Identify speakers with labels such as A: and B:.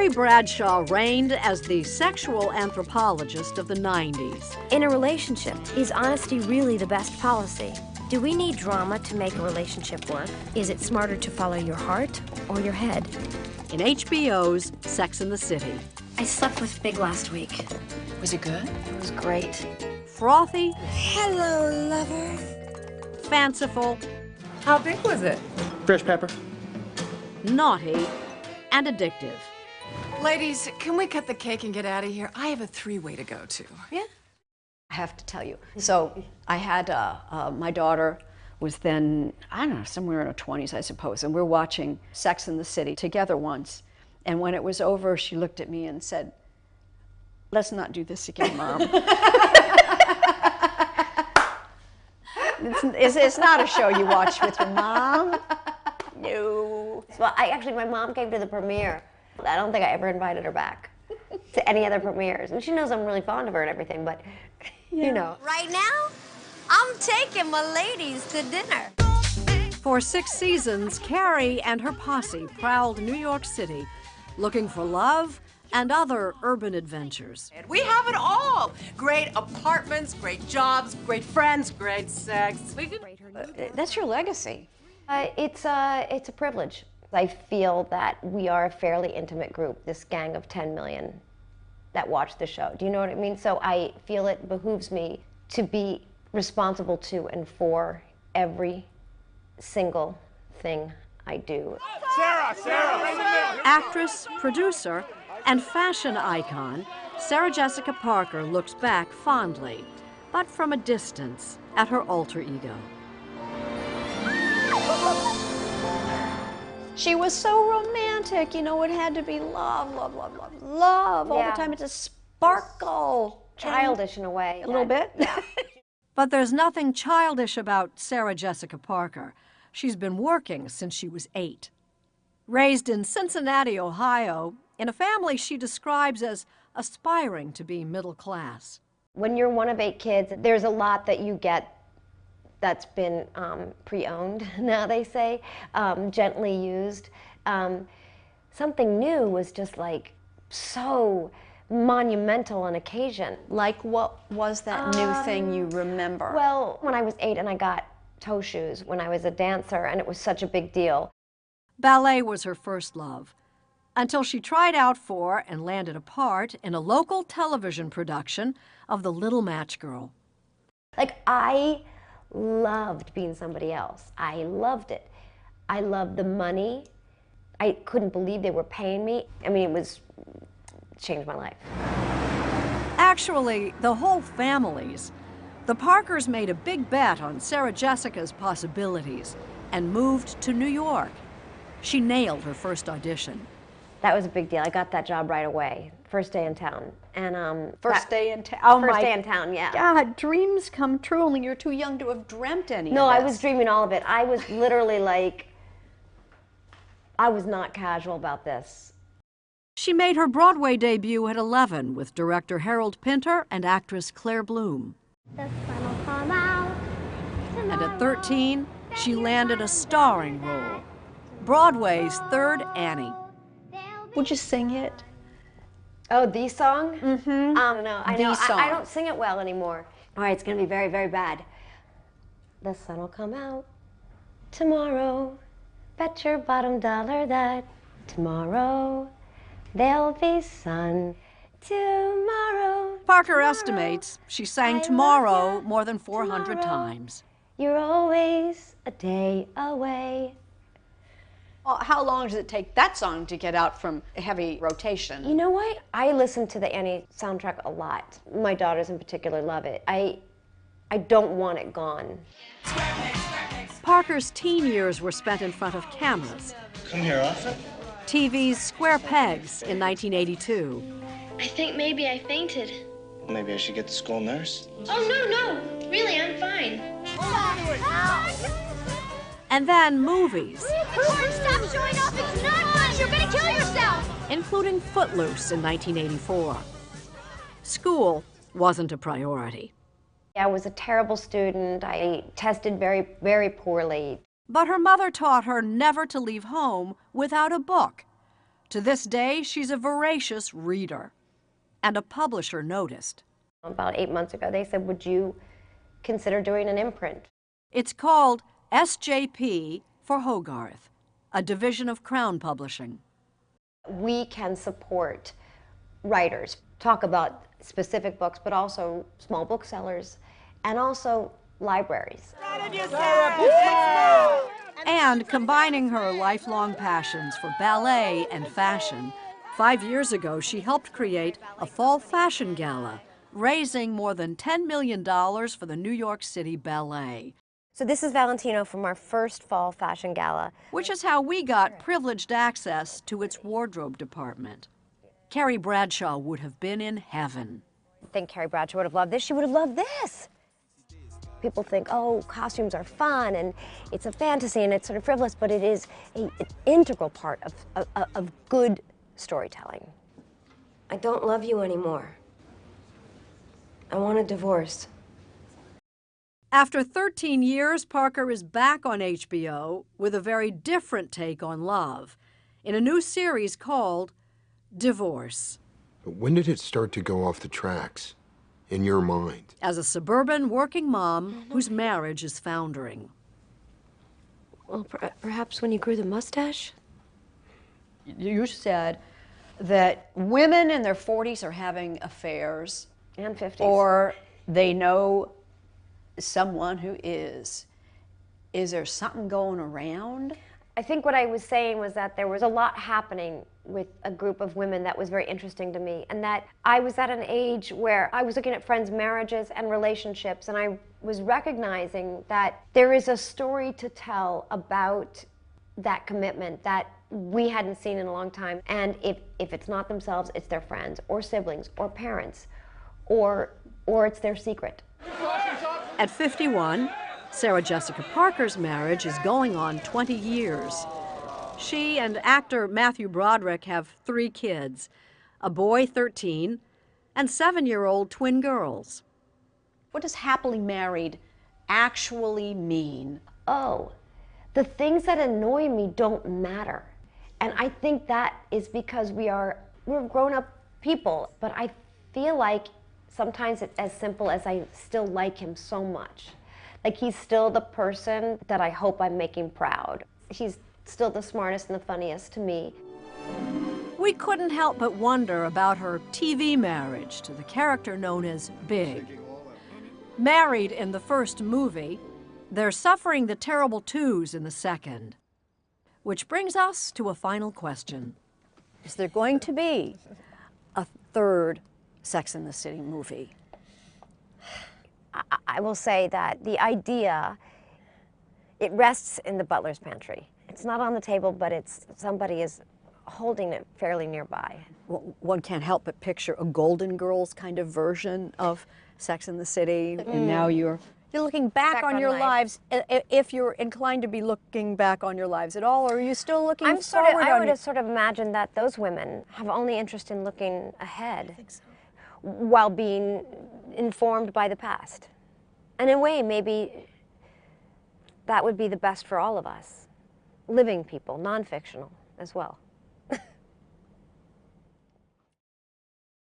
A: Carrie Bradshaw reigned as the sexual anthropologist of the 90s.
B: In a relationship, is honesty really the best policy? Do we need drama to make a relationship work? Is it smarter to follow your heart or your head?
A: In HBO's Sex and the City.
B: I slept with Big last week.
C: Was it good?
B: It was great.
A: Frothy,
B: Hello, lover.
A: fanciful,
C: How big was it?
D: Fresh pepper.
A: naughty, and addictive.
C: Ladies, can we cut the cake and get out of here? I have a three-way to go to.
E: Yeah. I have to tell you. So I had, my daughter was then, I don't know, somewhere in her 20s, I suppose, and we're watching Sex and the City together once. And when it was over, she looked at me and said, "Let's not do this again, Mom." It's not a show you watch with your mom. No.
F: Well, my mom came to the premiere. I don't think I ever invited her back to any other premieres. And she knows I'm really fond of her and everything, but, you know.
B: Right now, I'm taking my ladies to dinner.
A: For 6 seasons, Carrie and her posse prowled New York City looking for love and other urban adventures.
C: We have it all. Great apartments, great jobs, great friends, great sex. We could...
E: That's your legacy.
F: It's a privilege. I feel that we are a fairly intimate group, this gang of 10 million that watch the show. Do you know what I mean? So I feel it behooves me to be responsible to and for every single thing I do.
D: Sarah!
A: Actress, producer, and fashion icon, Sarah Jessica Parker looks back fondly, but from a distance, at her alter ego.
E: She was so romantic, you know, it had to be love, love, love, love, love all
F: Yeah.
E: the time. It's a sparkle.
F: Childish in a way.
E: A little bit?
F: Yeah.
A: But there's nothing childish about Sarah Jessica Parker. She's been working since she was 8. Raised in Cincinnati, Ohio, in a family she describes as aspiring to be middle class.
F: When you're one of 8 kids, there's a lot that you get that's been pre-owned, now they say, gently used. Something new was just like so monumental an occasion.
E: Like what was that new thing you remember?
F: Well, when I was 8 and I got toe shoes when I was a dancer, and it was such a big deal.
A: Ballet was her first love, until she tried out for and landed a part in a local television production of The Little Match Girl.
F: Like, I loved being somebody else. I loved it. I loved the money. I couldn't believe they were paying me. I mean, it changed my life.
A: Actually, the whole family's. The Parkers made a big bet on Sarah Jessica's possibilities and moved to New York. She nailed her first audition.
F: That was a big deal. I got that job right away. First day in town. And
E: First day in town. Oh
F: first
E: my
F: day in town, yeah.
E: God, dreams come true, only you're too young to have dreamt any
F: No,
E: of
F: I
E: this.
F: was dreaming all of it. I was literally like, I was not casual about this.
A: She made her Broadway debut at 11 with director Harold Pinter and actress Claire Bloom.
G: The sun will come out
A: And at 13, she landed a starring role, Broadway's third Annie.
E: Would you sing it?
F: Oh, the song?
E: Mm-hmm.
F: I don't know. I
E: The
F: know.
E: song.
F: I don't sing it well anymore. All right, it's going to be very, very bad. The sun will come out tomorrow. Bet your bottom dollar that tomorrow there'll be sun. Tomorrow.
A: Parker
F: tomorrow,
A: estimates she sang
F: I love
A: Tomorrow
F: ya,
A: more than 400
F: tomorrow.
A: times.
F: You're always a day away.
E: How long does it take that song to get out from heavy rotation?
F: You know what? I listen to the Annie soundtrack a lot. My daughters in particular love it. I don't want it gone.
A: Parker's teen years were spent in front of cameras.
D: Come here often?
A: TV's Square Pegs in 1982.
G: I think maybe I fainted.
D: Maybe I should get the school nurse.
G: Oh, no. Really, I'm fine.
A: And then movies,
G: Stop showing off. It's not fun. You're going to kill yourself.
A: including Footloose in 1984. School wasn't a priority.
F: I was a terrible student. I tested very, very poorly.
A: But her mother taught her never to leave home without a book. To this day, she's a voracious reader. And a publisher noticed.
F: About 8 months ago, they said, would you consider doing an imprint?
A: It's called SJP for Hogarth, a division of Crown Publishing.
F: We can support writers, talk about specific books, but also small booksellers, and also libraries.
A: And combining her lifelong passions for ballet and fashion, 5 years ago she helped create a fall fashion gala, raising more than $10 million for the New York City Ballet.
B: So this is Valentino from our first fall fashion gala.
A: Which is how we got privileged access to its wardrobe department. Carrie Bradshaw would have been in heaven.
B: I think Carrie Bradshaw would have loved this. She would have loved this. People think, oh, costumes are fun and it's a fantasy and it's sort of frivolous, but it is an integral part of good storytelling.
H: I don't love you anymore. I want a divorce.
A: After 13 years, Parker is back on HBO with a very different take on love in a new series called Divorce.
I: When did it start to go off the tracks, in your mind?
A: As a suburban working mom whose marriage is foundering.
H: Well, perhaps when you grew the mustache?
E: You said that women in their 40s are having affairs.
F: And 50s.
E: Or they know someone who is. Is there something going around?
F: I think what I was saying was that there was a lot happening with a group of women that was very interesting to me, and that I was at an age where I was looking at friends' marriages and relationships, and I was recognizing that there is a story to tell about that commitment that we hadn't seen in a long time. And if it's not themselves, it's their friends or siblings or parents, or it's their secret.
A: At 51, Sarah Jessica Parker's marriage is going on 20 years. She and actor Matthew Broderick have 3 kids, a boy 13 and 7-year-old twin girls.
E: What does happily married actually mean?
F: Oh, the things that annoy me don't matter. And I think that is because we're grown-up people, but I feel like sometimes it's as simple as I still like him so much. Like, he's still the person that I hope I'm making proud. He's still the smartest and the funniest to me.
A: We couldn't help but wonder about her TV marriage to the character known as Big. Married in the first movie, they're suffering the terrible twos in the second. Which brings us to a final question.
E: Is there going to be a third Sex and the City movie?
B: I will say that the idea, it rests in the butler's pantry. It's not on the table, but somebody is holding it fairly nearby.
E: Well, one can't help but picture a Golden Girls kind of version of Sex and the City, and now you're looking back on your lives. If you're inclined to be looking back on your lives at all, or are you still looking forward?
B: I would have sort of imagined that those women have only interest in looking ahead. I think so. While being informed by the past. And in a way, maybe that would be the best for all of us. Living people, non-fictional as well.